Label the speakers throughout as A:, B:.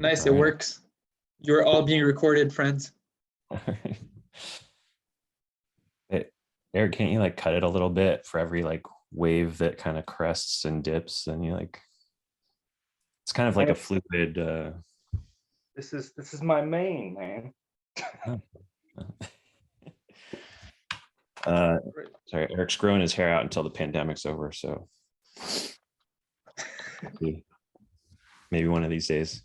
A: Nice,
B: All
A: it
B: right.
A: works. You're all being recorded, friends.
B: Hey, Eric, can't you like cut it a little bit for every like wave that kind of crests and dips? And you like, it's kind of like a fluid.
C: This is my main, man.
B: Sorry, Eric's growing his hair out until the pandemic's over. So maybe one of these days.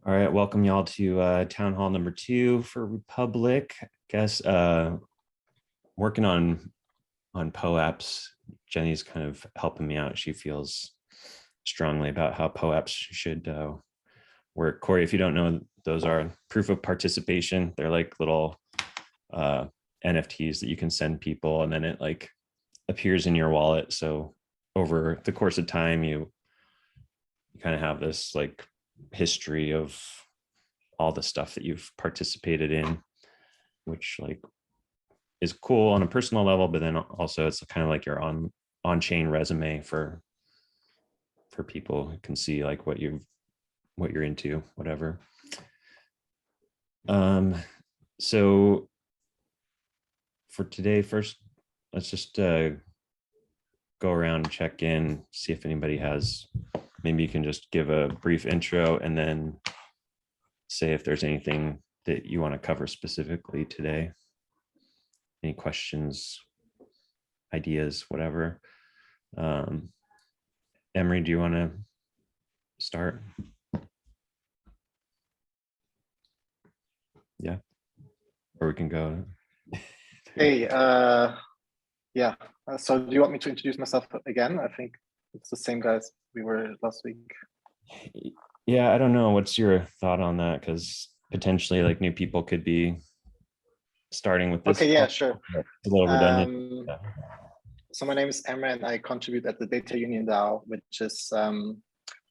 B: All right, welcome y'all to town hall number 2 for Republic. I guess working on POAPs. Jenny's kind of helping me out. She feels strongly about how POAPs should work. Corey, if you don't know, those are proof of participation. They're like little NFTs that you can send people, and then it like appears in your wallet. So over the course of time, you kind of have this like history of all the stuff that you've participated in, which like is cool on a personal level, but then also it's kind of like your on-chain resume for people who can see like what you're into, whatever. So for today, first, let's just go around and check in, see if anybody has, maybe you can just give a brief intro and then say if there's anything that you want to cover specifically today. Any questions, ideas, whatever. Emery, do you want to start? Yeah, or we can go.
D: Hey, yeah. So do you want me to introduce myself again? I think it's the same guys we were last week.
B: Yeah, I don't know. What's your thought on that? Because potentially like new people could be starting with this.
D: Okay, yeah, sure.
B: It's a little redundant.
D: So my name is Emre and I contribute at the Data Union DAO, which is the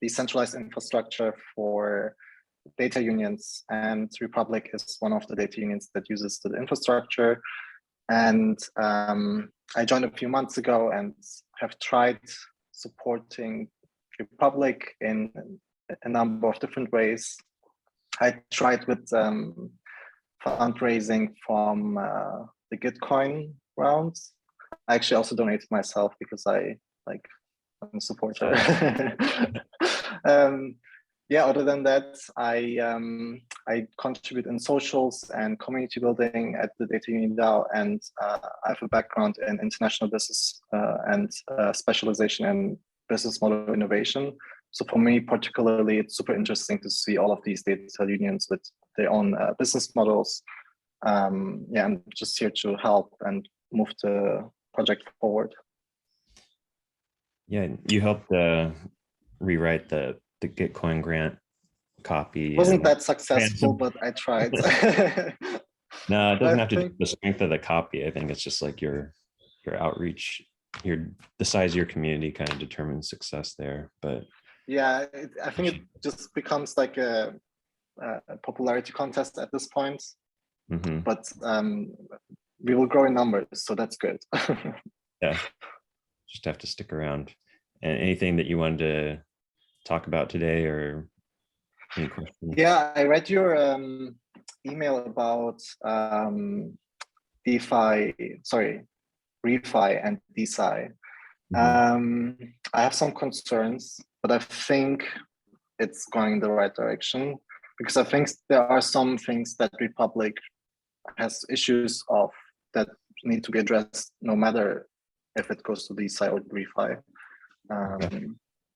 D: centralized infrastructure for data unions. And Republic is one of the data unions that uses the infrastructure. And I joined a few months ago and have tried supporting Republic in a number of different ways. I tried with fundraising from the Gitcoin rounds. I actually also donated myself because I'm a supporter. Yeah, other than that, I contribute in socials and community building at the Data Union DAO, and I have a background in international business and specialization in business model innovation. So for me, particularly, it's super interesting to see all of these data unions with their own business models. Yeah, I'm just here to help and move the project forward.
B: Yeah, you helped rewrite the Gitcoin grant copy.
D: Wasn't that successful, but I tried.
B: No, it doesn't have to do with the strength of the copy. I think it's just like your outreach, the size of your community kind of determines success there. But
D: yeah, I think it just becomes like a popularity contest at this point. Mm-hmm. But we will grow in numbers, so that's good.
B: Yeah, just have to stick around. And anything that you wanted to talk about today, or any questions?
D: Yeah, I read your email about refi and DeSci. Mm-hmm. I have some concerns, but I think it's going in the right direction, because I think there are some things that Republic has issues of that need to be addressed, no matter if it goes to DeSci or refi.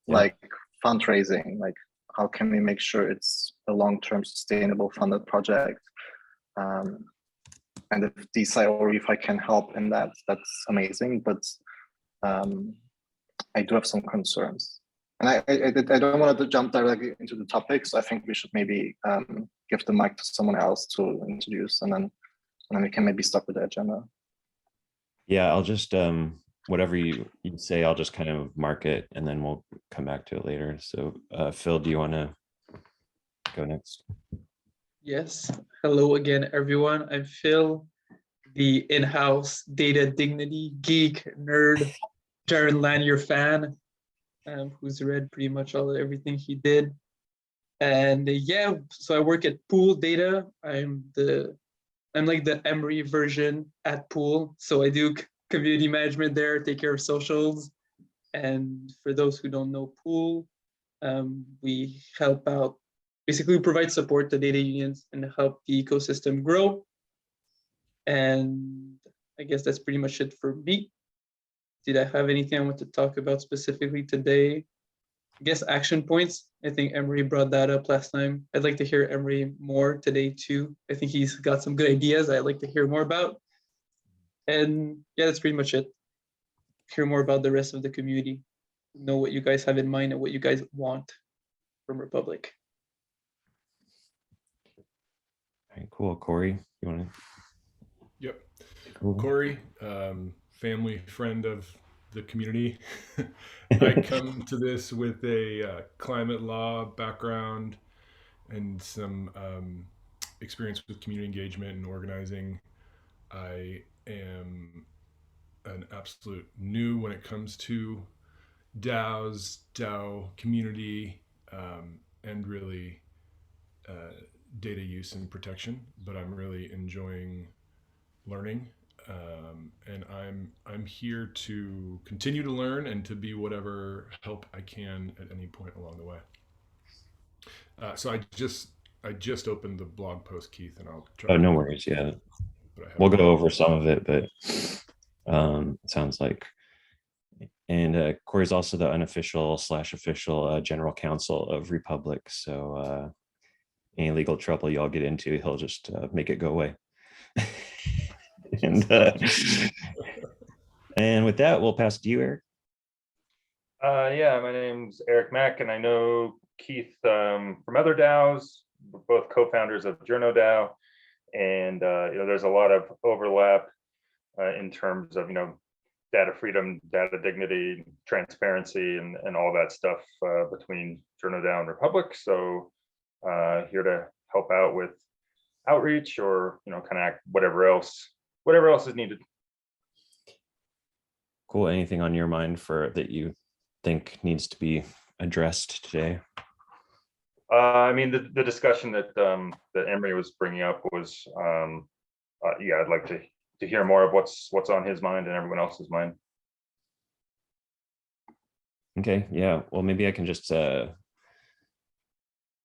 D: Like fundraising, like how can we make sure it's a long-term sustainable funded project? And if DeSci or refi can help in that, that's amazing. But I do have some concerns. And I don't want to jump directly into the topic, so I think we should maybe give the mic to someone else to introduce, and then we can maybe start with the agenda.
B: Yeah, I'll just whatever you say, I'll just kind of mark it, and then we'll come back to it later. So Phil, do you want to go next?
A: Yes. Hello again, everyone. I'm Phil, the in-house data dignity geek nerd, Jaron Lanier fan, who's read pretty much everything he did. And yeah, so I work at Pool Data. I'm like the Emory version at Pool. So I do community management there, take care of socials. And for those who don't know Pool, we help out, basically we provide support to data unions and help the ecosystem grow. And I guess that's pretty much it for me. Did I have anything I want to talk about specifically today? I guess action points. I think Emery brought that up last time. I'd like to hear Emery more today too. I think he's got some good ideas I'd like to hear more about. And yeah, that's pretty much it. Hear more about the rest of the community. Know what you guys have in mind and what you guys want from Republic.
B: All right, cool. Corey, you want to?
E: Yep.
B: Cool.
E: Corey, family friend of the community. I come to this with a climate law background and some experience with community engagement and organizing. I am an absolute new when it comes to DAOs, DAO community, and really data use and protection, but I'm really enjoying learning, and I'm here to continue to learn and to be whatever help I can at any point along the way. So I just opened the blog post, Keith, and I'll try.
B: Oh, no worries. Yeah, we'll go over some of it, but it sounds like. And Corey's also the unofficial/official general counsel of Republic. So any legal trouble y'all get into, he'll just make it go away. And with that, we'll pass to you, Eric.
C: Yeah, my name's Eric Mack, and I know Keith from other DAOs. We're both co-founders of Journo DAO, and there's a lot of overlap in terms of data freedom, data dignity, transparency, and all that stuff between Journo DAO and Republic. So here to help out with outreach or kind of whatever else is needed.
B: Cool. Anything on your mind that you think needs to be addressed today?
C: I mean, the discussion that Emery was bringing up was, I'd like to hear more of what's on his mind and everyone else's mind.
B: Okay. Yeah. Well, maybe I can just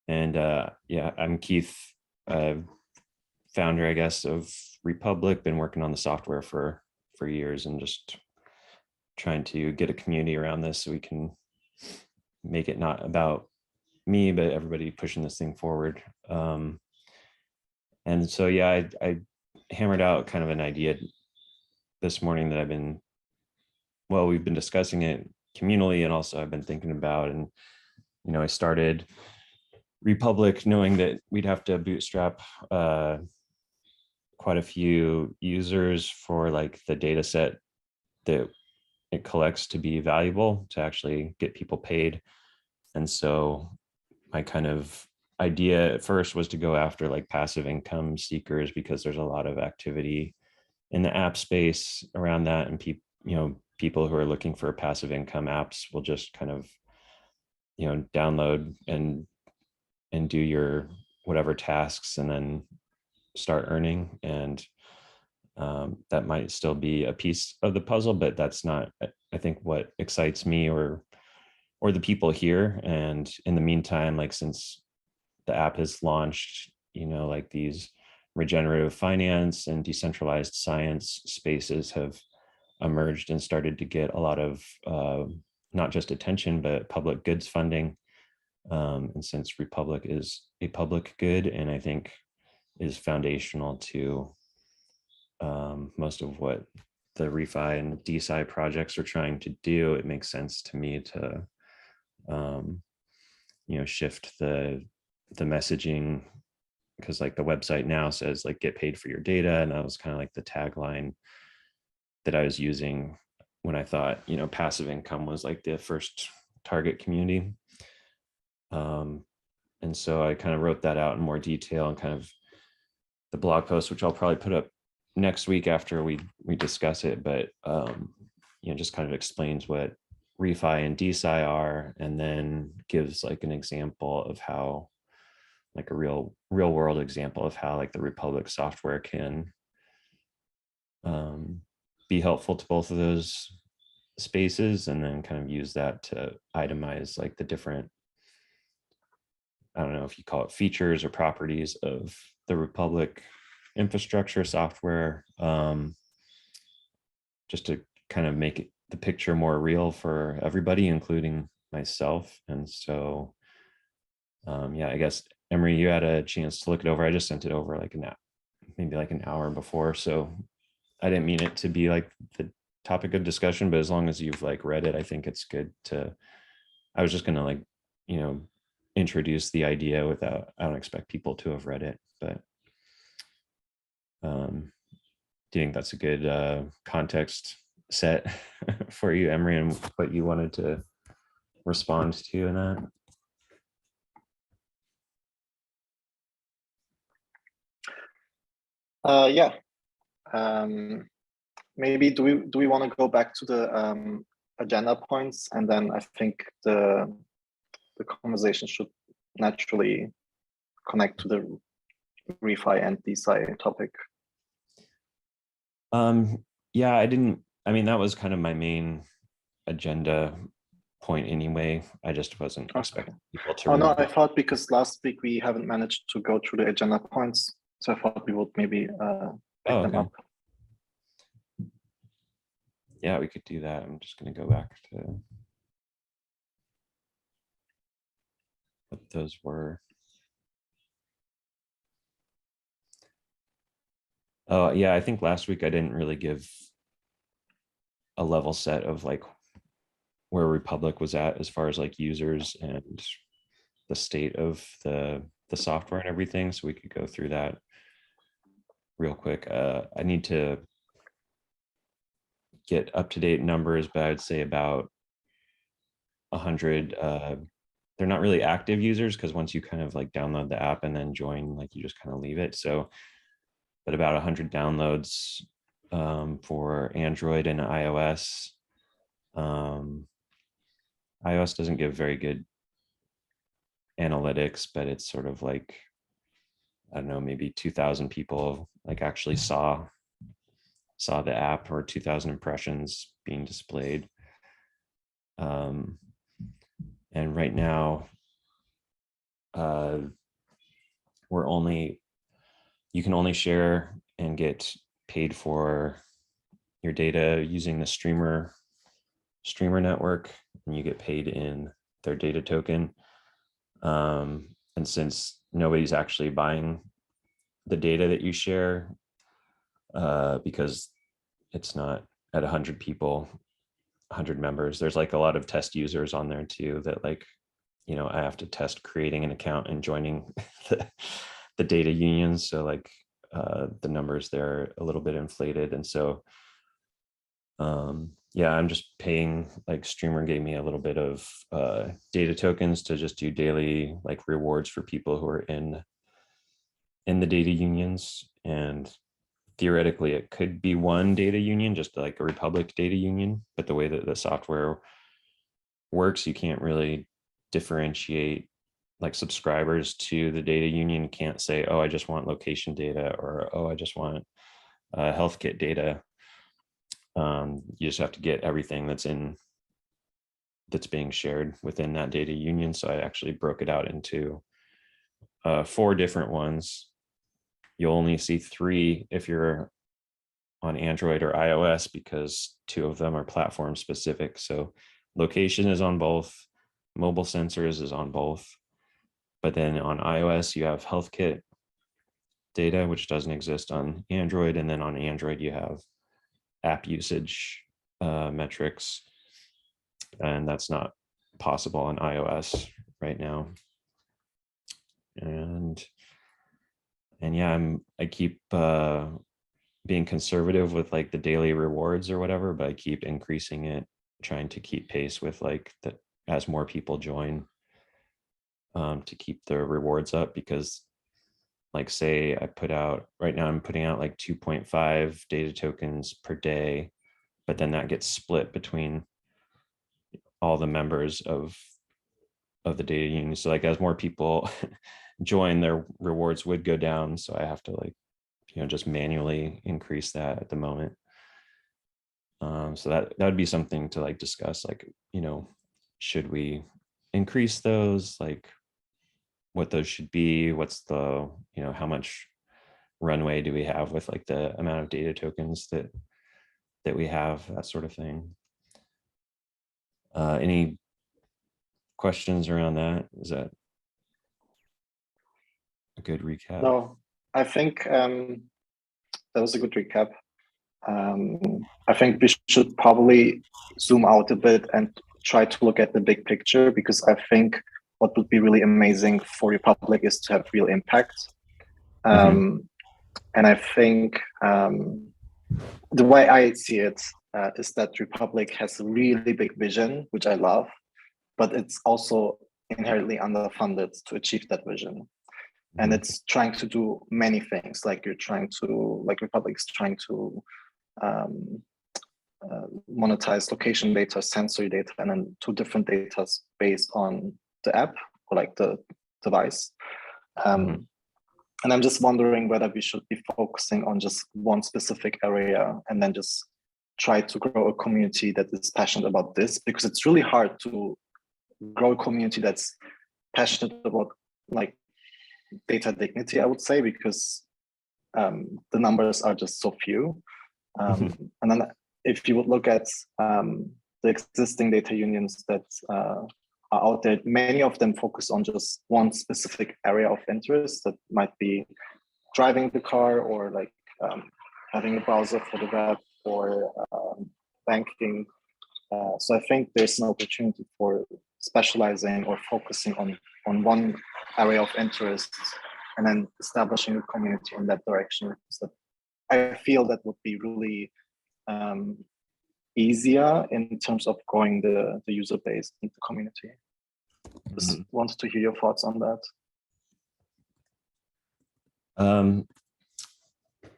B: I'm Keith, founder, I guess, of Republic. Been working on the software for years and just trying to get a community around this so we can make it not about me, but everybody pushing this thing forward. And so, yeah, I hammered out kind of an idea this morning that we've been discussing it communally, and also I've been thinking about, and, I started Republic knowing that we'd have to bootstrap quite a few users for like the data set that it collects to be valuable, to actually get people paid. And so my kind of idea at first was to go after like passive income seekers, because there's a lot of activity in the app space around that, and people who are looking for passive income apps will just kind of download and do your whatever tasks and then start earning. And that might still be a piece of the puzzle, but that's not, I think, what excites me or the people here. And in the meantime, like, since the app has launched, like these regenerative finance and decentralized science spaces have emerged and started to get a lot of not just attention, but public goods funding. And since Republic is a public good, and I think is foundational to most of what the refi and DeSci projects are trying to do, it makes sense to me to shift the messaging, because like the website now says like get paid for your data, and that was kind of like the tagline that I was using when I thought passive income was like the first target community. And so I kind of wrote that out in more detail, and kind of the blog post, which I'll probably put up next week after we discuss it, but just kind of explains what refi and DeSci are, and then gives like an example of how like a real world example of how like the Republic software can be helpful to both of those spaces, and then kind of use that to itemize like the different, I don't know if you call it features or properties of the Republic infrastructure software, just to kind of make the picture more real for everybody, including myself. And so, yeah, I guess Emery, you had a chance to look it over. I just sent it over like maybe like an hour before, so I didn't mean it to be like the topic of discussion, but as long as you've like read it, I think it's good to, I was just gonna like, you know, introduce the idea without, I don't expect people to have read it, but do you think that's a good context set for you, Emery, and what you wanted to respond to in that?
D: Yeah. Maybe do we want to go back to the agenda points, and then I think the conversation should naturally connect to the refi and DeSci topic.
B: Yeah, I mean, that was kind of my main agenda point anyway. I just wasn't expecting people to.
D: Oh no, I thought because last week we haven't managed to go through the agenda points, so I thought we would maybe pick them up.
B: Yeah, we could do that. I'm just going to go back to what those were. Oh yeah, I think last week I didn't really give a level set of like where Republic was at as far as like users and the state of the software and everything. So we could go through that real quick. I need to get up-to-date numbers, but I'd say about 100. They're not really active users because once you kind of like download the app and then join, like you just kind of leave it. So, but about 100 downloads for Android and iOS. iOS doesn't give very good analytics, but it's sort of like, I don't know, maybe 2,000 people like actually saw the app, or 2,000 impressions being displayed. And right now, you can only share and get paid for your data using the streamer network, and you get paid in their data token. And since nobody's actually buying the data that you share, because it's not at 100 people, 100 members, there's like a lot of test users on there too that like, you know, I have to test creating an account and joining the data unions. So like the numbers there are a little bit inflated. And so, yeah, I'm just paying, like Streamer gave me a little bit of data tokens to just do daily like rewards for people who are in the data unions. And theoretically it could be one data union, just like a Republic data union, but the way that the software works, you can't really differentiate like subscribers to the data union. Can't say, oh, I just want location data, or oh, I just want health kit data. You just have to get everything that's being shared within that data union. So I actually broke it out into 4 different ones. You'll only see 3 if you're on Android or iOS, because 2 of them are platform specific. So location is on both, mobile sensors is on both, but then on iOS you have health kit data, which doesn't exist on Android, and then on Android you have app usage metrics, and that's not possible on iOS right now. And yeah, I keep being conservative with like the daily rewards or whatever, but I keep increasing it, trying to keep pace with like as more people join, to keep the rewards up. Because like say I put out, right now I'm putting out like 2.5 data tokens per day, but then that gets split between all the members of of the data union. So like as more people join, their rewards would go down. So I have to like, just manually increase that at the moment. So that would be something to like discuss, like, should we increase those, like what those should be, what's the, how much runway do we have with like the amount of data tokens that we have, that sort of thing. Any questions around that? Is that a good recap?
D: No, I think that was a good recap. I think we should probably zoom out a bit and try to look at the big picture, because I think what would be really amazing for Republic is to have real impact. And I think the way I see it is that Republic has a really big vision, which I love, but it's also inherently underfunded to achieve that vision. And it's trying to do many things, like Republic is trying to monetize location data, sensory data, and then 2 different data based on the app or like the device. And I'm just wondering whether we should be focusing on just one specific area and then just try to grow a community that is passionate about this, because it's really hard to grow a community that's passionate about like data dignity, I would say, because the numbers are just so few. And then if you would look at the existing data unions that are out there, many of them focus on just one specific area of interest that might be driving the car, or like having a browser for the web, or banking. So I think there's an opportunity for specializing or focusing on one area of interest and then establishing a community in that direction. So I feel that would be really easier in terms of growing the user base in the community. Just wanted to hear your thoughts on that.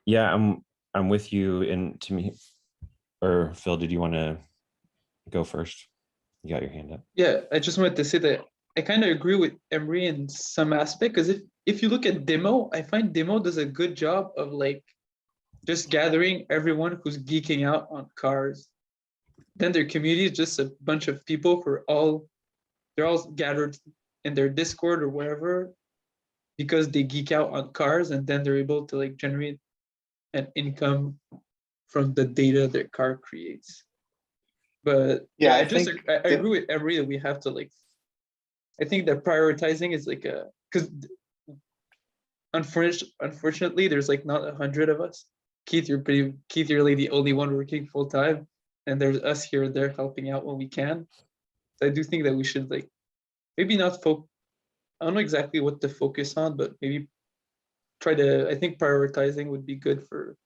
B: Yeah, I'm with you. And to me, or Phil, did you want to go first? You got your hand up.
A: Yeah, I just wanted to say that I kind of agree with Emery in some aspect, because if you look at Demo, I find Demo does a good job of like just gathering everyone who's geeking out on cars. Then their community is just a bunch of people they're all gathered in their Discord or wherever because they geek out on cars, and then they're able to like generate an income from the data their car creates. But yeah, I agree with Emery that we have to like, I think that prioritizing is like because unfortunately there's like not 100 of us. Keith, you're really the only one working full time, and there's us here and there helping out when we can. So I do think that we should like maybe not I don't know exactly what to focus on, but maybe I think prioritizing would be good for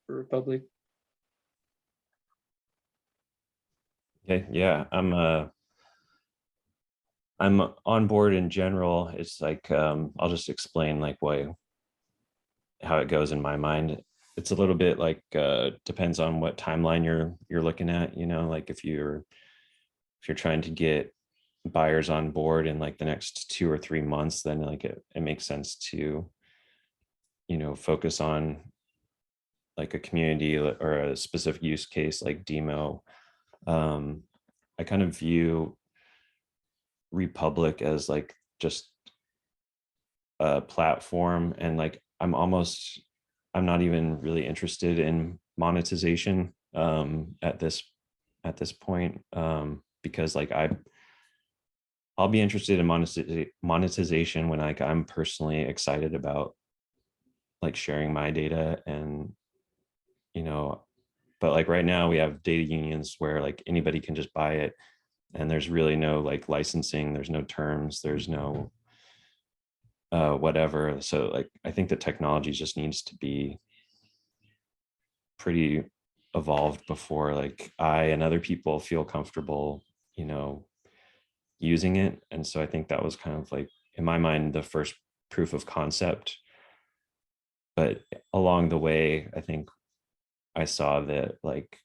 A: Republic.
B: Okay, yeah, I'm on board in general. It's like I'll just explain like how it goes in my mind. It's a little bit like depends on what timeline you're looking at, like if you're trying to get buyers on board in like the next 2 or 3 months, then like it makes sense to focus on like a community or a specific use case like Demo. I kind of view Republic as like just a platform, and like I'm not even really interested in monetization at this point, because like I'll be interested in monetization when like I'm personally excited about like sharing my data, and but like right now we have data unions where like anybody can just buy it, and there's really no like licensing, there's no terms, there's no whatever. So like I think the technology just needs to be pretty evolved before like I and other people feel comfortable using it. And so I think that was kind of like in my mind the first proof of concept, but along the way I think I saw that like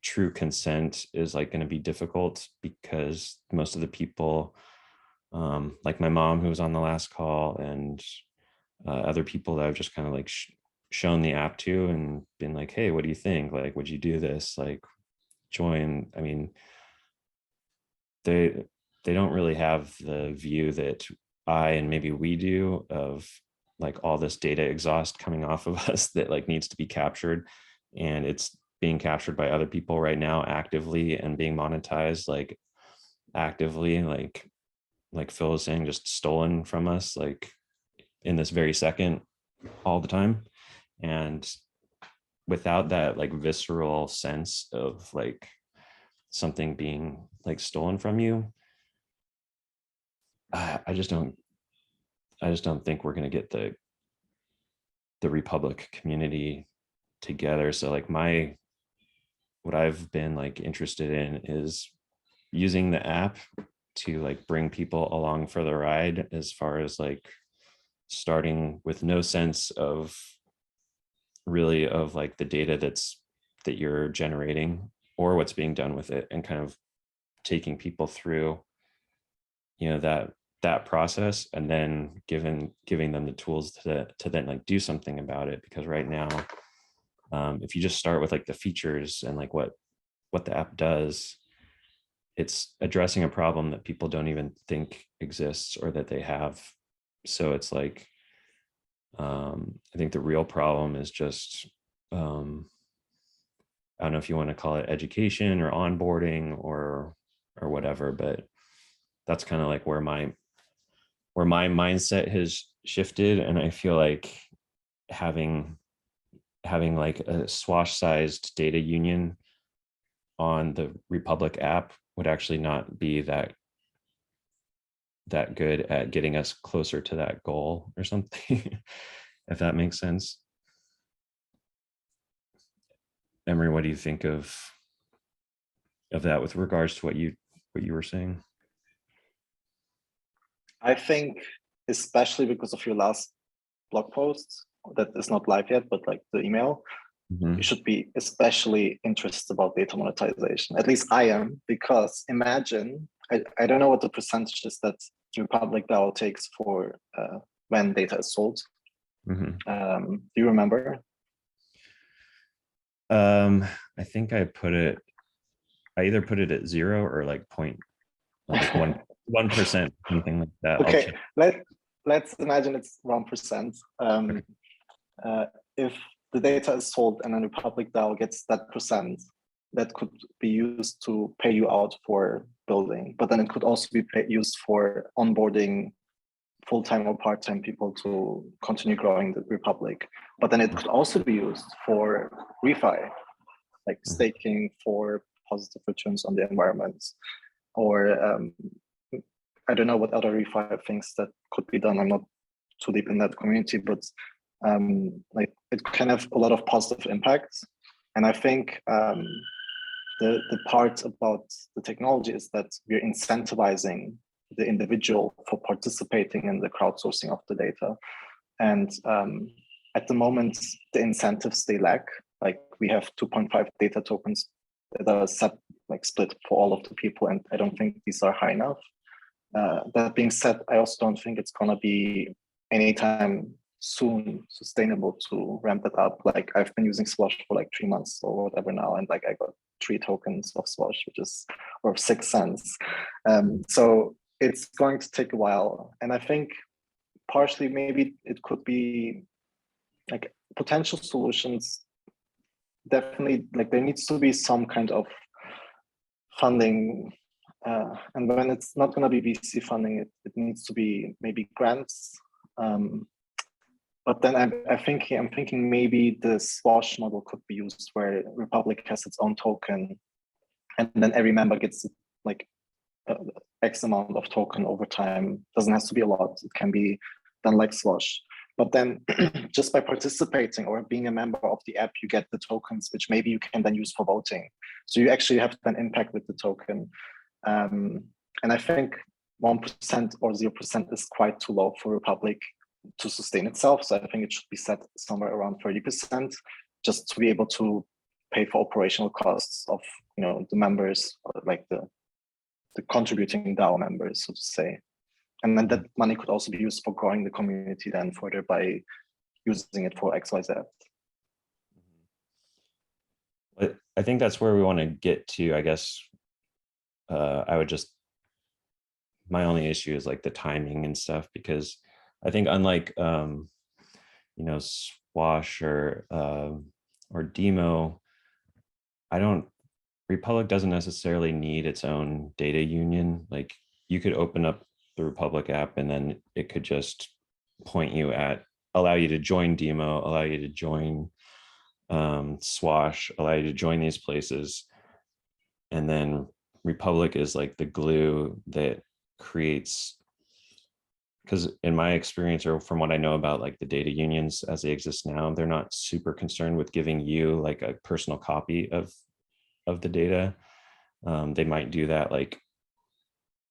B: true consent is like going to be difficult, because most of the people, like my mom who was on the last call, and other people that I've just kind of like shown the app to and been like, hey, what do you think? Like, would you do this? Like, join. I mean, they don't really have the view that I and maybe we do of like all this data exhaust coming off of us that like needs to be captured, and it's being captured by other people right now actively and being monetized like actively, like Phil was saying, just stolen from us like in this very second all the time. And without that like visceral sense of like something being like stolen from you, I just don't think we're going to get the Republic community together. So like what I've been like interested in is using the app to like bring people along for the ride, as far as like starting with no sense of really of like the data that you're generating or what's being done with it, and kind of taking people through, you know, that process, and then giving them the tools to then like do something about it. Because right now, if you just start with like the features and like what the app does, it's addressing a problem that people don't even think exists or that they have. So it's like, I think the real problem is just, I don't know if you want to call it education or onboarding or whatever, but that's kind of like where my mindset has shifted. And I feel like having like a swash sized data union on the Republic app would actually not be that good at getting us closer to that goal or something, if that makes sense. Emery, what do you think of that with regards to what you were saying?
D: I think, especially because of your last blog post that is not live yet, but like the email,
B: Mm-hmm.
D: you should be especially interested about data monetization. At least I am, because imagine, I don't know what the percentage is that Republic DAO takes for when data is sold.
B: Mm-hmm.
D: Do you remember?
B: I think I either put it at 0 or like 1%, something like that.
D: Okay, let's imagine it's 1%. If the data is sold and then Republic DAO gets that percent, that could be used to pay you out for building, but then it could also be used for onboarding full-time or part-time people to continue growing the Republic. But then it could also be used for refi, like staking for positive returns on the environment, or I don't know what other refi things that could be done. I'm not too deep in that community, but like it can have a lot of positive impacts. And I think the part about the technology is that we're incentivizing the individual for participating in the crowdsourcing of the data. And at the moment, the incentives they lack. Like we have 2.5 data tokens that are set, like split for all of the people, and I don't think these are high enough. That being said, I also don't think it's gonna be anytime soon sustainable to ramp it up. Like I've been using Slosh for like 3 months or whatever now, and like I got 3 tokens of Slosh, which is worth 6 cents. So it's going to take a while, and I think partially maybe it could be like potential solutions. Definitely, like there needs to be some kind of funding, and when it's not going to be VC funding, it needs to be maybe grants. But then I'm thinking maybe the Slosh model could be used where Republic has its own token, and then every member gets like X amount of token over time. Doesn't have to be a lot. It can be done like Slosh. But then just by participating or being a member of the app, you get the tokens, which maybe you can then use for voting. So you actually have an impact with the token. And I think 1% or 0% is quite too low for Republic to sustain itself. So I think it should be set somewhere around 30%, just to be able to pay for operational costs of the members, or like the contributing DAO members, so to say. And then that money could also be used for growing the community then further by using it for XYZ.
B: But I think that's where we want to get to, I guess. My only issue is like the timing and stuff, because I think unlike Swash or Demo, Republic doesn't necessarily need its own data union. Like you could open up the Republic app and then it could just allow you to join Demo, allow you to join Swash, allow you to join these places. And then Republic is like the glue that creates, because in my experience, or from what I know about like the data unions as they exist now, they're not super concerned with giving you like a personal copy of the data. They might do that like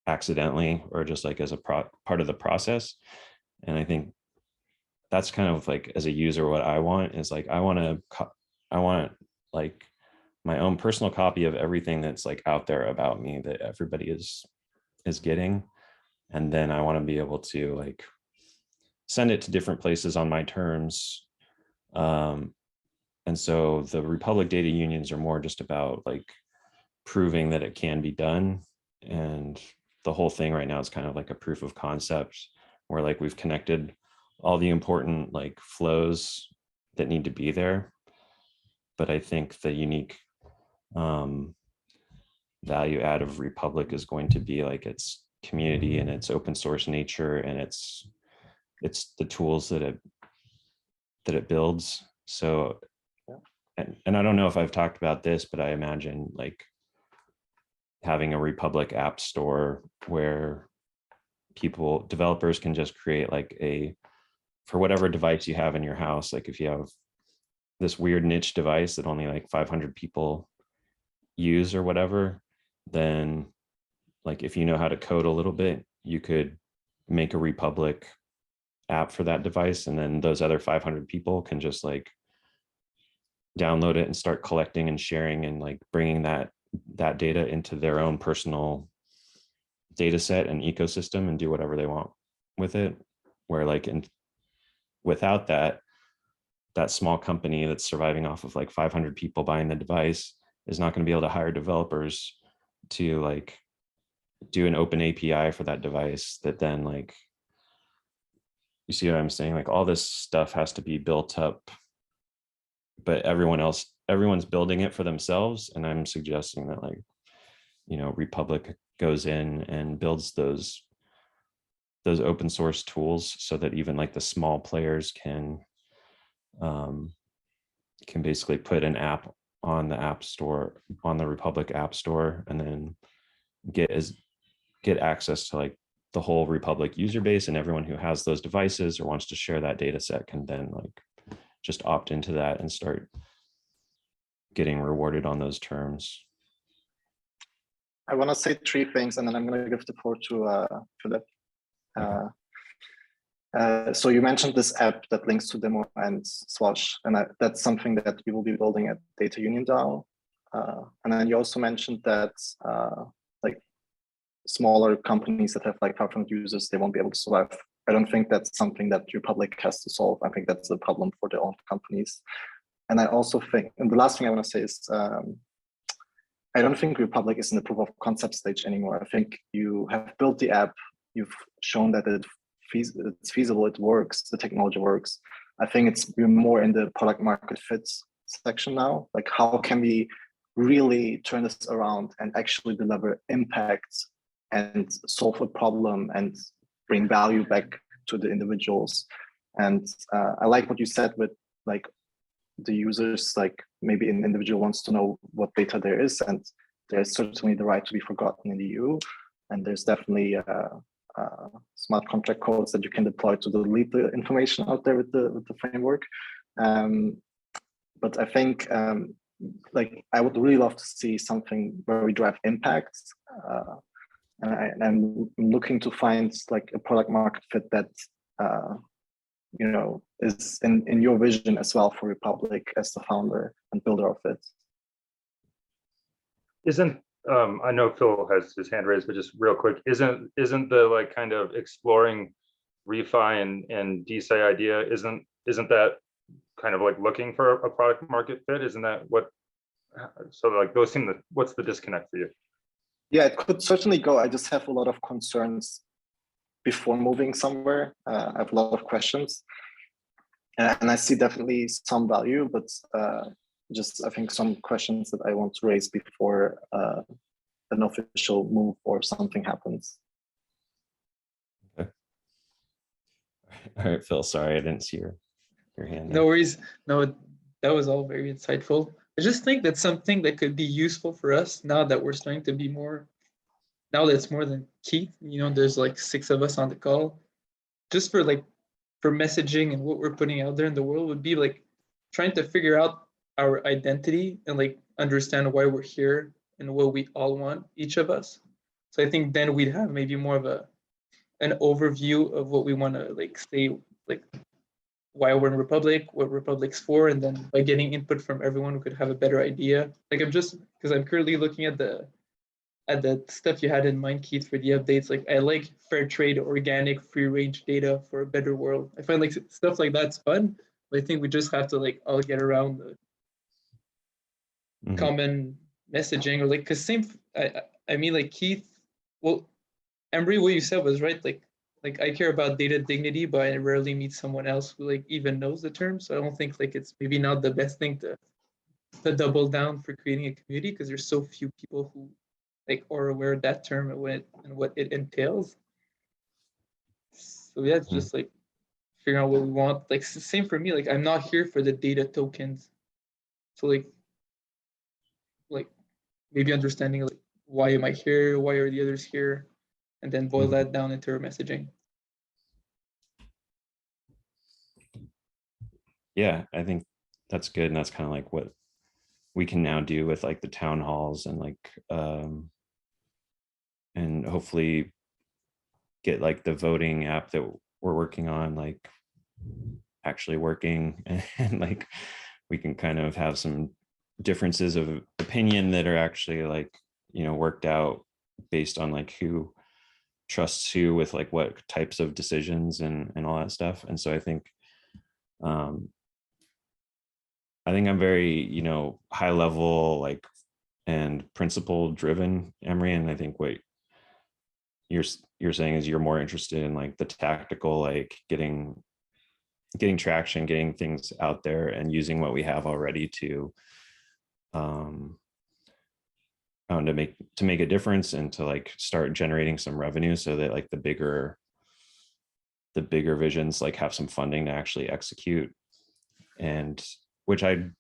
B: accidentally or just like as a part of the process. And I think that's kind of like, as a user, what I want is like, I want like my own personal copy of everything that's like out there about me that everybody is getting. And then I want to be able to like send it to different places on my terms. And so the Republic data unions are more just about like proving that it can be done. And the whole thing right now is kind of like a proof of concept where like we've connected all the important like flows that need to be there. But I think the unique value add of Republic is going to be like its community and its open source nature, and it's the tools that it builds. So, and I don't know if I've talked about this, but I imagine like having a Republic app store where developers can just create like for whatever device you have in your house. Like if you have this weird niche device that only like 500 people use or whatever, then like if you know how to code a little bit, you could make a Republic app for that device, and then those other 500 people can just like download it and start collecting and sharing and like bringing that data into their own personal data set and ecosystem and do whatever they want with it. Where like without that small company that's surviving off of like 500 people buying the device is not going to be able to hire developers to like do an open API for that device that then like, you see what I'm saying? Like all this stuff has to be built up, but everyone's building it for themselves. And I'm suggesting that like, Republic goes in and builds those open source tools so that even like the small players can basically put an app on the app store, on the Republic app store, and then get access to like the whole Republic user base, and everyone who has those devices or wants to share that data set can then like just opt into that and start getting rewarded on those terms.
D: I want to say three things, and then I'm going to give the floor to Philip. So you mentioned this app that links to Demo and Swash, and that's something that we will be building at Data Union DAO. And then you also mentioned that like smaller companies that have like 500 users, they won't be able to survive. I don't think that's something that Republic has to solve. I think that's a problem for their own companies. And I also think, and the last thing I want to say is, I don't think Republic is in the proof of concept stage anymore. I think you have built the app, you've shown that it's feasible, it works, the technology works. I think we're more in the product market fit section now. Like how can we really turn this around and actually deliver impact and solve a problem and bring value back to the individuals. And I like what you said with like the users, like maybe an individual wants to know what data there is, and there's certainly the right to be forgotten in the EU. And there's definitely smart contract codes that you can deploy to delete the information out there with the framework. But I think like I would really love to see something where we drive impact. And I'm looking to find like a product market fit that is in your vision as well for Republic as the founder and builder of it.
C: Isn't, I know Phil has his hand raised, but just real quick, isn't the like kind of exploring refi and DeSci idea, isn't that kind of like looking for a product market fit? Isn't that what, so like those seem to, what's the disconnect for you?
D: Yeah, it could certainly go. I just have a lot of concerns before moving somewhere. I have a lot of questions. And I see definitely some value, but just I think some questions that I want to raise before an official move or something happens.
B: All right, Phil, sorry, I didn't see your hand there.
A: No worries. No, that was all very insightful. I just think that's something that could be useful for us now that we're starting to be more, now that it's more than Keith, there's like 6 of us on the call. Just for messaging and what we're putting out there in the world would be like trying to figure out our identity and like understand why we're here and what we all want, each of us. So I think then we'd have maybe more of an overview of what we want to like say, like why we're in Republic, what Republic's for, and then by getting input from everyone, we could have a better idea. Like because I'm currently looking at the stuff you had in mind, Keith, for the updates. Like I like fair trade, organic, free range data for a better world. I find like stuff like that's fun, but I think we just have to like all get around the common messaging, or like, cause I mean like Keith, well, Emery, what you said was right. Like I care about data dignity, but I rarely meet someone else who like even knows the term. So I don't think like it's maybe not the best thing to double down for creating a community, because there's so few people who like are aware of that term and what it entails. So yeah, it's just like figuring out what we want. Like same for me. Like I'm not here for the data tokens. So like maybe understanding like why am I here? Why are the others here? And then boil that down into our messaging.
B: Yeah, I think that's good. And that's kind of like what we can now do with like the town halls and like, and hopefully get like the voting app that we're working on, like actually working, and like we can kind of have some differences of opinion that are actually like, worked out based on like who trusts who with like what types of decisions and all that stuff. And so I think I'm very, high level, like, and principle driven, Emery. And I think what you're saying is you're more interested in like the tactical, like getting traction, getting things out there and using what we have already to make a difference and to like start generating some revenue, so that like the bigger visions like have some funding to actually execute. And which I'm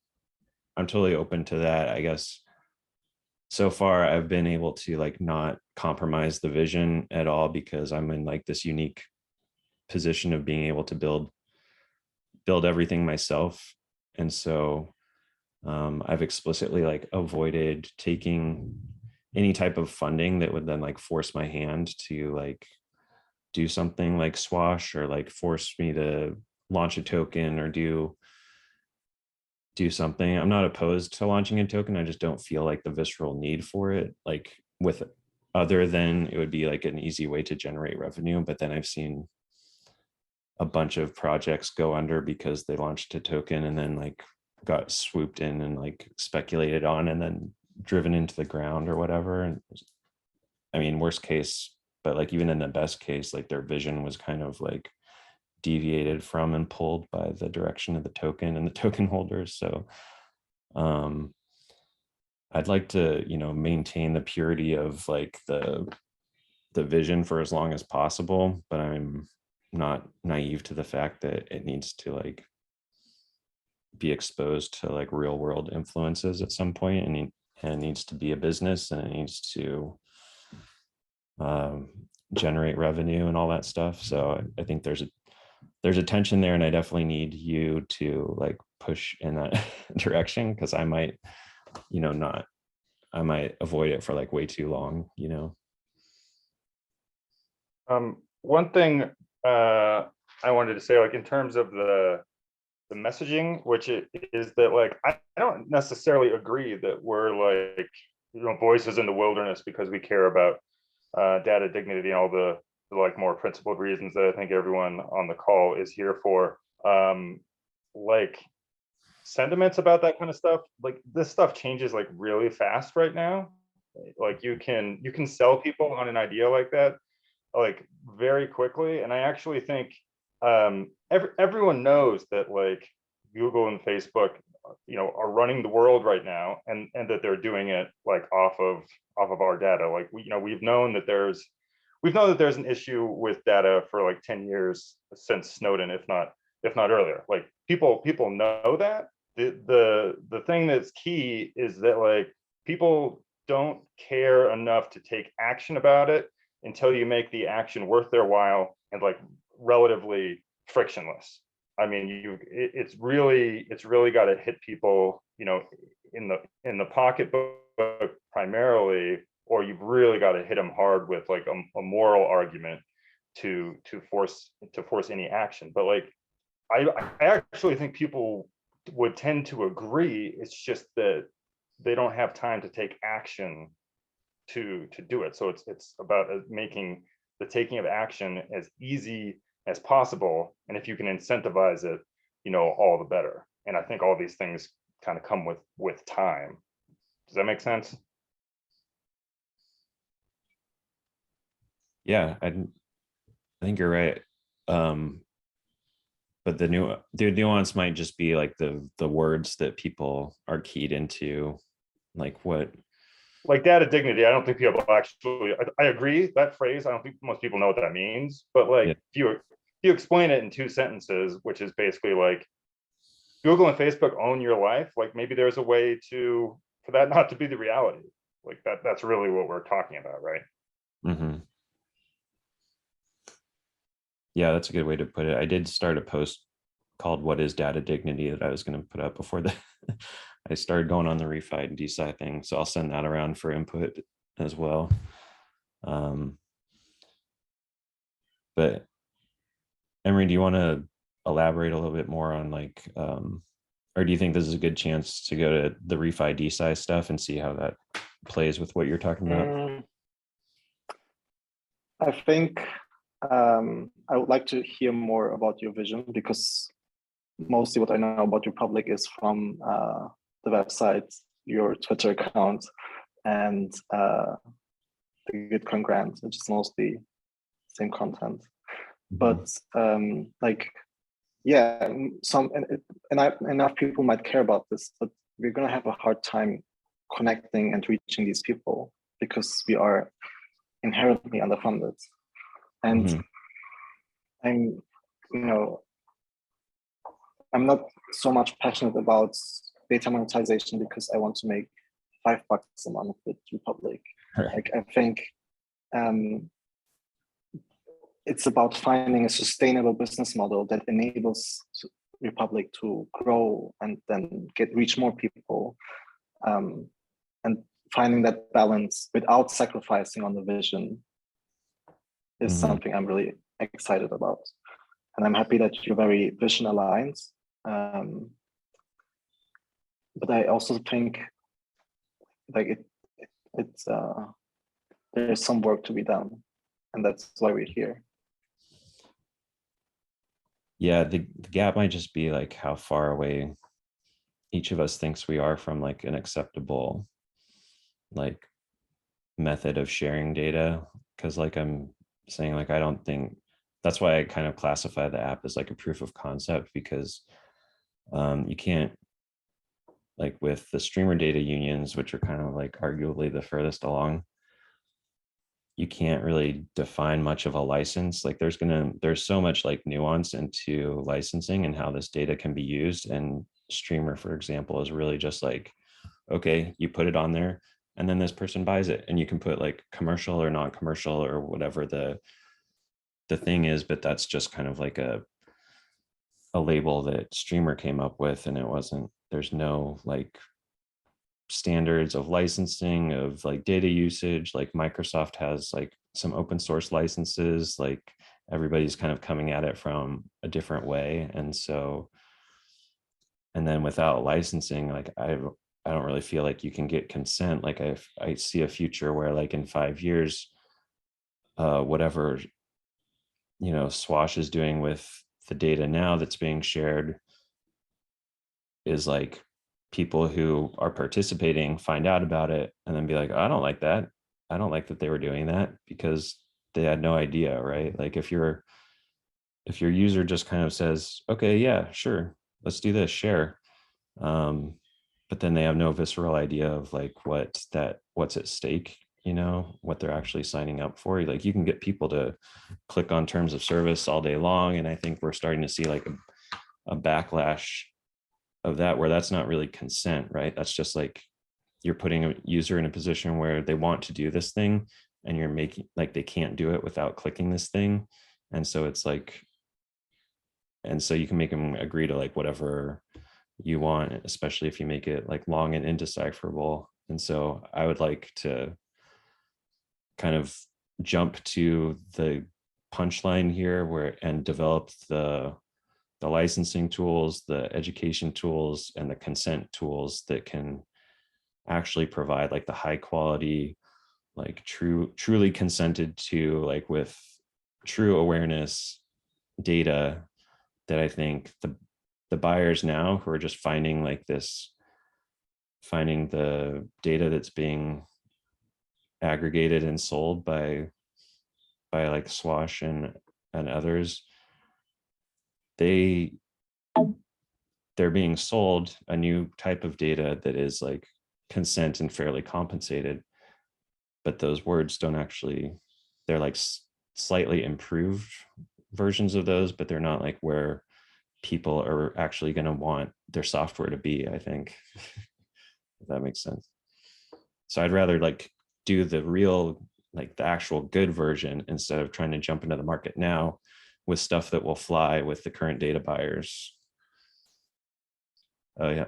B: totally open to that. I guess so far I've been able to like not compromise the vision at all, because I'm in like this unique position of being able to build everything myself. And so I've explicitly like avoided taking any type of funding that would then like force my hand to like do something like Swash, or like force me to launch a token or do something. I'm not opposed to launching a token. I just don't feel like the visceral need for it. Like with other than it would be like an easy way to generate revenue. But then I've seen a bunch of projects go under because they launched a token and then like got swooped in and like speculated on and then driven into the ground or whatever. And I mean, worst case, but like even in the best case, like their vision was kind of like deviated from and pulled by the direction of the token and the token holders. So I'd like to, maintain the purity of like the vision for as long as possible, but I'm not naive to the fact that it needs to like be exposed to like real world influences at some point, and it needs to be a business, and it needs to generate revenue and all that stuff. So I think there's a tension there, and I definitely need you to like push in that direction, because I might avoid it for like way too long.
C: One thing I wanted to say, like in terms of the messaging, which is that like I don't necessarily agree that we're like voices in the wilderness because we care about data dignity and all the like more principled reasons that I think everyone on the call is here for. Like sentiments about that kind of stuff, like this stuff changes like really fast right now. Like you can sell people on an idea like that like very quickly. And I actually think everyone knows that like Google and Facebook, are running the world right now, and that they're doing it like off of our data. Like we've known that there's an issue with data for like 10 years since Snowden, if not earlier. Like people know that. The thing that's key is that like people don't care enough to take action about it until you make the action worth their while and like relatively frictionless. I mean, it's really got to hit people, in the pocketbook primarily, or you've really got to hit them hard with like a moral argument to force any action. But like, I actually think people would tend to agree. It's just that they don't have time to take action to do it. So it's about making the taking of action as easy as possible. And if you can incentivize it, all the better. And I think all these things kind of come with time. Does that make sense?
B: Yeah, I think you're right. But the nuance might just be like the words that people are keyed into, like what.
C: Like data dignity, I don't think people actually. I agree that phrase. I don't think most people know what that means. But like, if you explain it in 2 sentences, which is basically like, Google and Facebook own your life. Like maybe there's a way for that not to be the reality. Like that's really what we're talking about, right?
B: Mm-hmm. Yeah, that's a good way to put it. I did start a post called "What is Data Dignity" that I was going to put up before I started going on the refi and DeSci thing. So I'll send that around for input as well. But Emery, do you want to elaborate a little bit more on like, or do you think this is a good chance to go to the refi DeSci stuff and see how that plays with what you're talking about?
D: I think I would like to hear more about your vision, because mostly what I know about Republic is from the website, your Twitter account, and the Gitcoin grant, which is mostly same content. But like, yeah, enough people might care about this, but we're gonna have a hard time connecting and reaching these people because we are inherently underfunded. And I'm not so much passionate about data monetization because I want to make $5 a month with Republic.
B: Right.
D: Like, I think it's about finding a sustainable business model that enables Republic to grow and then reach more people, and finding that balance without sacrificing on the vision is something I'm really excited about. And I'm happy that you're very vision aligned. But I also think like there's some work to be done, and that's why we're here.
B: Yeah, the gap might just be like how far away each of us thinks we are from like an acceptable like method of sharing data. Because like I'm saying, like I don't think that's why I kind of classify the app as like a proof of concept, because you can't, like with the streamer data unions, which are kind of like arguably the furthest along, you can't really define much of a license. Like there's so much like nuance into licensing and how this data can be used. And streamer, for example, is really just like, okay, you put it on there and then this person buys it, and you can put like commercial or non-commercial or whatever the thing is, but that's just kind of like a label that streamer came up with, and there's no like standards of licensing of like data usage. Like Microsoft has like some open source licenses, like everybody's kind of coming at it from a different way. And then without licensing, like I don't really feel like you can get consent. Like I see a future where like in 5 years, whatever, Swash is doing with the data now that's being shared is like people who are participating find out about it and then be like, I don't like that. I don't like that they were doing that, because they had no idea, right? Like if your user just kind of says, okay, yeah, sure, let's do this, share. But then they have no visceral idea of like what's at stake, what they're actually signing up for. Like you can get people to click on terms of service all day long. And I think we're starting to see like a backlash of that, where that's not really consent, right? That's just like you're putting a user in a position where they want to do this thing and you're making like they can't do it without clicking this thing. And so it's like, and so you can make them agree to like whatever you want, especially if you make it like long and indecipherable. And so I would like to kind of jump to the punchline here and develop the licensing tools, the education tools, and the consent tools that can actually provide like the high quality, like truly consented to, like with true awareness data that I think the buyers now who are just finding the data that's being aggregated and sold by like Swash and others, they're being sold a new type of data that is like consent and fairly compensated, but those words don't actually, they're like slightly improved versions of those, but they're not like where people are actually going to want their software to be, I think. If that makes sense. So I'd rather like do the real, like the actual good version instead of trying to jump into the market now with stuff that will fly with the current data buyers. Oh yeah.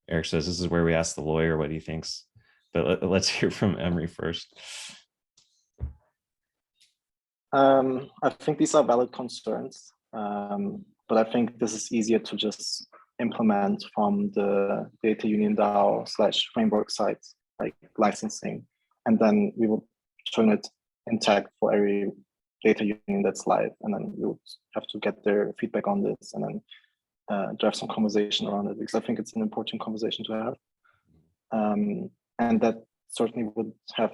B: Eric says this is where we ask the lawyer what he thinks, but let's hear from Emery first.
D: I think these are valid concerns, but I think this is easier to just implement from the Data Union DAO / framework side, like licensing, and then we will turn it intact for every data union that's live, and then you have to get their feedback on this, and then drive some conversation around it, because I think it's an important conversation to have, and that certainly would have,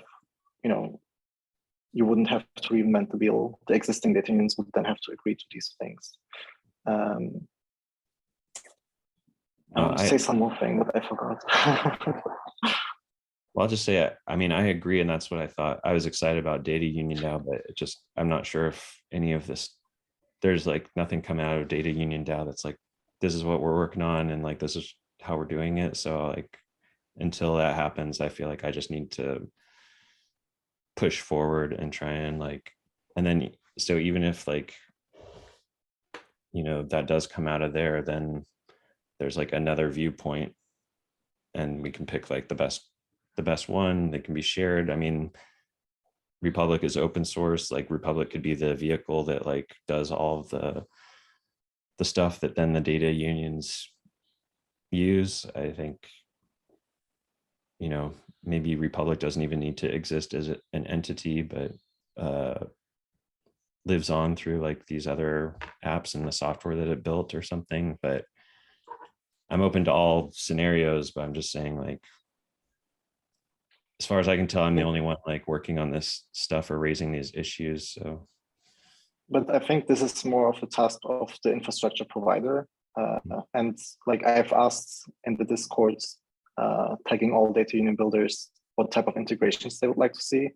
D: you wouldn't have to reinvent the wheel. The existing data unions would then have to agree to these things. I want to say some more thing that I forgot.
B: Well, I'll just say, I mean, I agree. And that's what I thought. I was excited about Data Union DAO, but it just, I'm not sure if any of this, there's like nothing coming out of Data Union DAO that's like, this is what we're working on and like, this is how we're doing it. So like, until that happens, I feel like I just need to push forward and try and like, and then, so even if like, that does come out of there, then there's like another viewpoint and we can pick like the best one that can be shared. I mean, Republic is open source. Like Republic could be the vehicle that like does all of the stuff that then the data unions use. I think, maybe Republic doesn't even need to exist as an entity, but lives on through like these other apps and the software that it built or something. But I'm open to all scenarios, but I'm just saying, like, as far as I can tell, I'm the only one like working on this stuff or raising these issues. So,
D: but I think this is more of a task of the infrastructure provider. And like I've asked in the Discords, tagging all data union builders, what type of integrations they would like to see.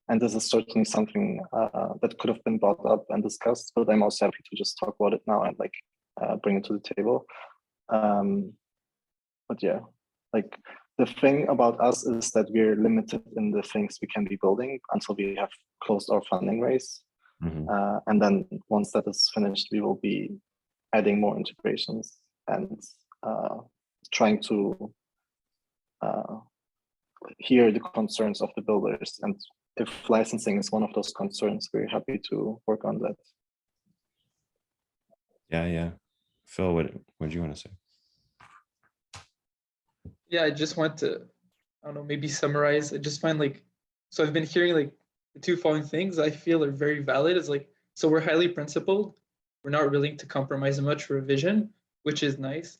D: And this is certainly something that could have been brought up and discussed, but I'm also happy to just talk about it now and like bring it to the table. But yeah, like the thing about us is that we're limited in the things we can be building until we have closed our funding raise. And then once that is finished, we will be adding more integrations and trying to hear the concerns of the builders. And if licensing is one of those concerns, we're happy to work on that.
B: Yeah. Phil, what do you want to say?
A: Yeah, I just want to, I don't know, maybe summarize. I just find like, so I've been hearing like the two following things I feel are very valid. Is like, so we're highly principled. We're not willing to compromise much for a vision, which is nice.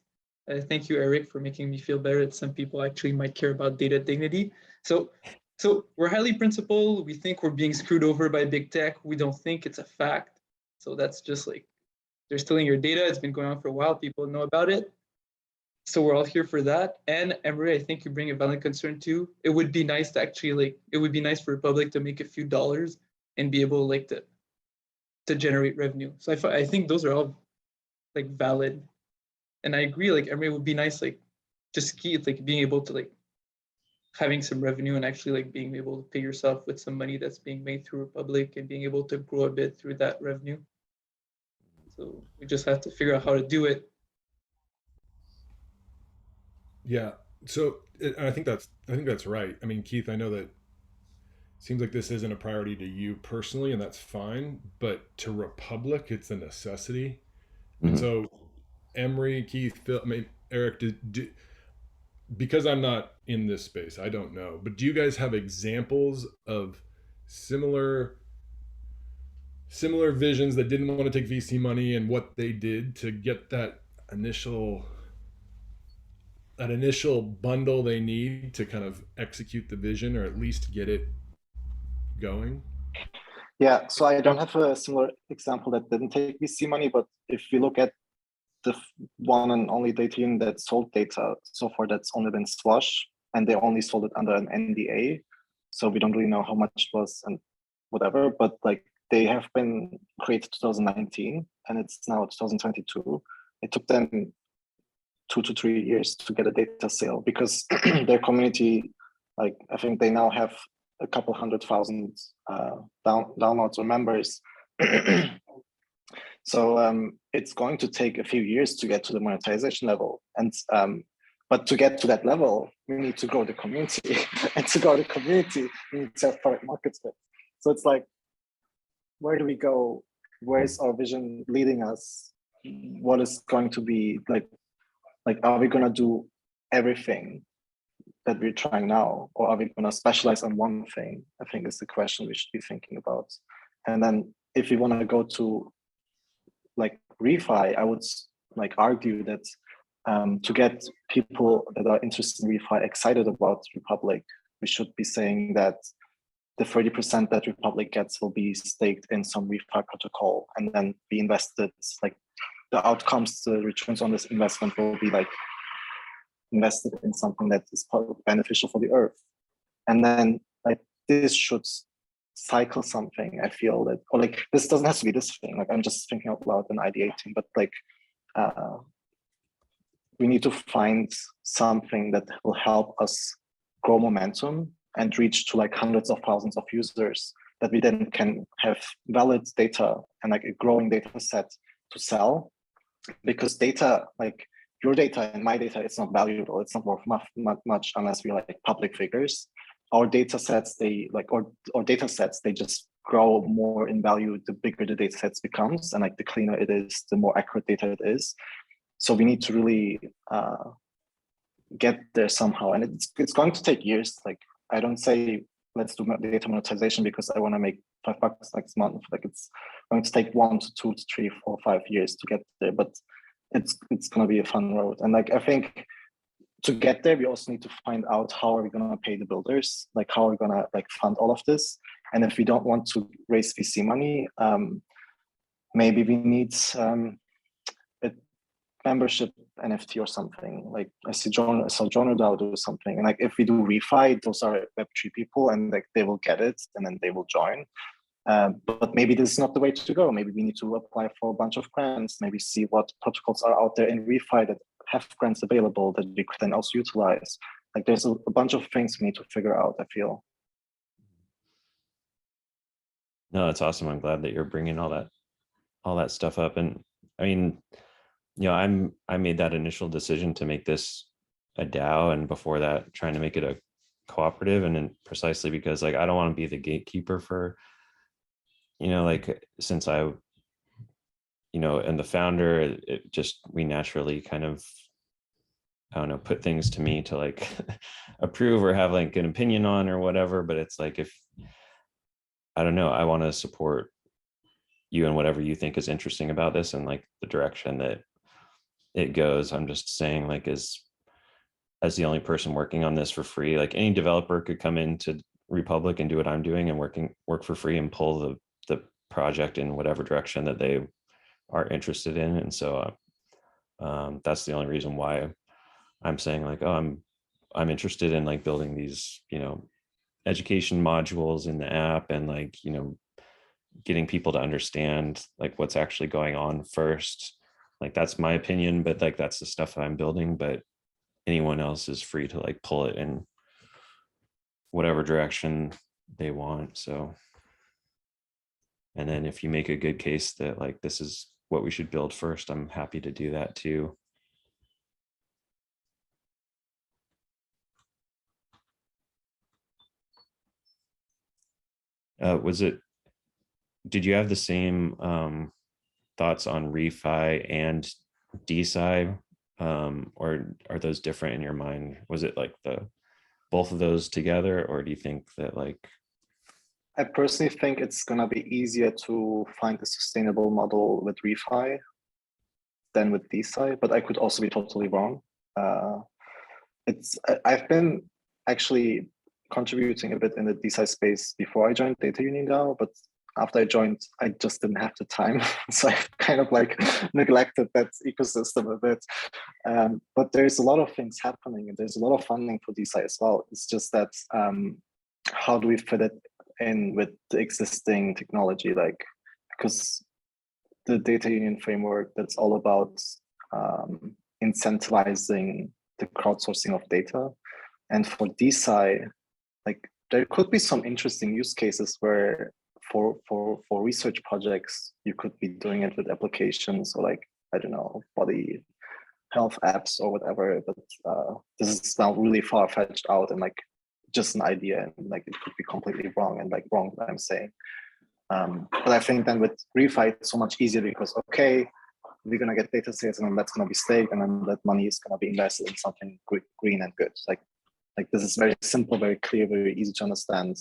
A: Thank you, Eric, for making me feel better that some people actually might care about data dignity. So, so we're highly principled. We think we're being screwed over by big tech. We don't think it's a fact. So that's just like, they're stealing your data. It's been going on for a while. People know about it. So we're all here for that. And Emery, I think you bring a valid concern too. It would be nice to actually like, it would be nice for Republic to make a few dollars and be able like to generate revenue. So I think those are all like valid. And I agree, like Emery, would be nice, like just key, like being able to like having some revenue and actually like being able to pay yourself with some money that's being made through Republic and being able to grow a bit through that revenue. So we just have to figure out how to do it.
E: Yeah. So I think that's right. I mean, Keith, I know that it seems like this isn't a priority to you personally, and that's fine. But to Republic, it's a necessity. And
B: Mhm.
E: so, Emery, Keith, Phil, I mean, Eric, because I'm not in this space, I don't know. But do you guys have examples of similar visions that didn't want to take VC money and what they did to get initial that initial bundle they need to kind of execute the vision or at least get it going?
D: Yeah, so I don't have a similar example that didn't take VC money, but if we look at the one and only data union that sold data so far, that's only been Slush, and they only sold it under an NDA. So we don't really know how much it was and whatever, but like they have been created 2019 and it's now 2022. It took them 2 to 3 years to get a data sale because their community, like I think they now have a couple 100,000 downloads or members. So it's going to take a few years to get to the monetization level. And but to get to that level, we need to grow the community. And to grow the community, we need to have product market fit. So it's like, where do we go? Where is our vision leading us? What is going to be like, are we going to do everything that we're trying now? Or are we going to specialize on one thing? I think is the question we should be thinking about. And then if we want to go to like refi, I would like argue that to get people that are interested in refi excited about Republic, we should be saying that the 30% that Republic gets will be staked in some refi protocol and then be invested. Like the outcomes, the returns on this investment will be like invested in something that is beneficial for the earth. And then like this should cycle something. I feel that, or like this doesn't have to be this thing. Like I'm just thinking out loud and ideating, but like we need to find something that will help us grow momentum and reach to like hundreds of thousands of users that we then can have valid data and like a growing data set to sell. Because data, like your data and my data, it's not valuable. It's not worth much unless we're like public figures. Our data sets, they like, or data sets, they just grow more in value the bigger the data sets becomes, and like the cleaner it is, the more accurate data it is. So we need to really get there somehow, and it's going to take years. Like I don't say let's do data monetization because I want to make $5 next month. Like it's going to take 1 to 2 to 3, 4, 5 years to get there, but it's going to be a fun road. And like I think to get there, we also need to find out how are we going to pay the builders, like how are we going to like fund all of this. And if we don't want to raise VC money, maybe we need a membership NFT or something. Like I saw JonoDAO do something, and like if we do refi, those are Web3 people, and like they will get it, and then they will join. But maybe this is not the way to go. Maybe we need to apply for a bunch of grants. Maybe see what protocols are out there in refi that have grants available that we could then also utilize. Like there's a bunch of things we need to figure out, I feel.
B: No, that's awesome. I'm glad that you're bringing all that stuff up. And I mean, you know, I made that initial decision to make this a DAO, and before that, trying to make it a cooperative, and then precisely because like I don't want to be the gatekeeper for, you know, like since I, you know, and the founder, it just we naturally kind of I don't know, put things to me to like approve or have like an opinion on or whatever. But it's like, if I don't know, I want to support you and whatever you think is interesting about this and like the direction that it goes. I'm just saying, like, as the only person working on this for free, like any developer could come into Republic and do what I'm doing and work for free and pull the project in whatever direction that they are interested in. And so that's the only reason why I'm saying like, oh, I'm interested in like building these, education modules in the app, and like, getting people to understand like what's actually going on first. Like that's my opinion, but like that's the stuff that I'm building. But anyone else is free to like pull it in whatever direction they want. So, and then if you make a good case that like this is what we should build first, I'm happy to do that too. Did you have the same thoughts on refi and DeSci, or are those different in your mind? Was it like both of those together, or do you think that like?
D: I personally think it's gonna be easier to find a sustainable model with refi than with DeSci, but I could also be totally wrong. I've been actually contributing a bit in the DeSci space before I joined Data Union DAO, but after I joined, I just didn't have the time. So I've kind of like neglected that ecosystem a bit. But there's a lot of things happening and there's a lot of funding for DeSci as well. It's just that how do we fit it in with the existing technology? Like, because the Data Union framework, that's all about incentivizing the crowdsourcing of data. And for DeSci, like there could be some interesting use cases where for research projects, you could be doing it with applications or like, I don't know, body health apps or whatever. But this is now really far-fetched out and like just an idea, and like it could be completely wrong and like wrong what I'm saying. But I think then with refi, it's so much easier because, okay, we're going to get data sets and then that's going to be staked and then that money is going to be invested in something green and good. Like this is very simple, very clear, very easy to understand.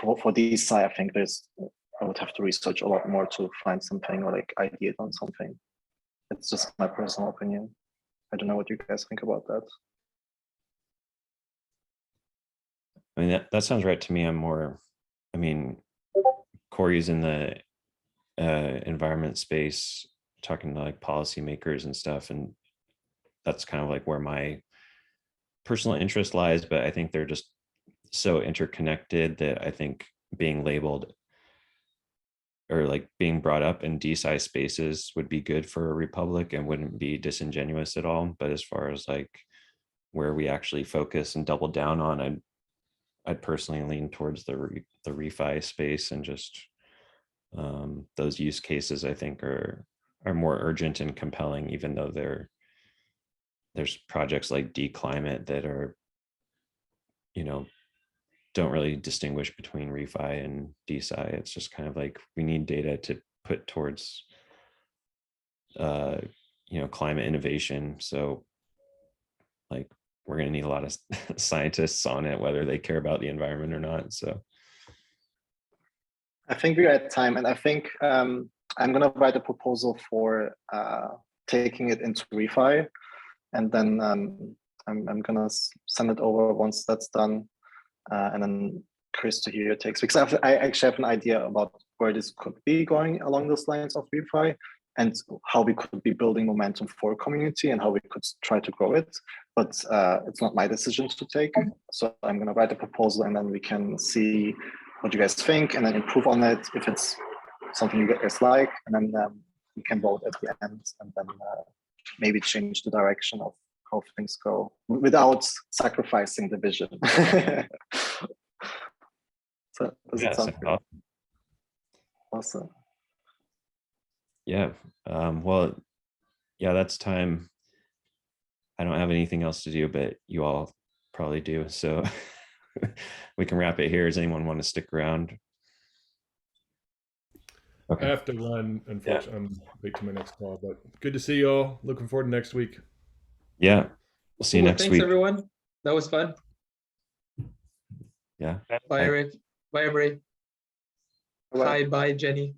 D: For DeSci, I think I would have to research a lot more to find something or like ideas on something. It's just my personal opinion. I don't know what you guys think about that.
B: I mean, that sounds right to me. Corey's in the environment space, talking to like policymakers and stuff, and that's kind of like where my personal interest lies. But I think they're just so interconnected that I think being labeled or like being brought up in DeSci spaces would be good for a Republic and wouldn't be disingenuous at all. But as far as like where we actually focus and double down on, I'd personally lean towards the refi space, and just those use cases I think are more urgent and compelling, even though there's projects like DClimate that are, don't really distinguish between refi and DeSci. It's just kind of like we need data to put towards climate innovation. So like we're going to need a lot of scientists on it, whether they care about the environment or not. So
D: I think we're at time, and I think I'm going to write a proposal for taking it into refi, and then I'm going to send it over once that's done, and then Chris to hear your takes, because I actually have an idea about where this could be going along those lines of refi, and how we could be building momentum for a community and how we could try to grow it. But it's not my decision to take. So I'm going to write a proposal and then we can see what you guys think and then improve on it if it's something you guys like. And then we can vote at the end and then maybe change the direction of how things go without sacrificing the vision. So does it sound good? Awesome.
B: Yeah. Well, yeah, that's time. I don't have anything else to do, but you all probably do. So we can wrap it here. Does anyone want to stick around?
E: Okay. I have to run, unfortunately. Yeah. I'm late to my next call, but good to see you all. Looking forward to next week.
B: Yeah. We'll see you
A: Cool,
B: next
A: thanks,
B: week.
A: everyone. That was fun.
B: Yeah.
A: Bye,
B: Bye.
A: Eric. Bye, Emery.
D: Bye-bye.
A: Hi, bye, Jenny.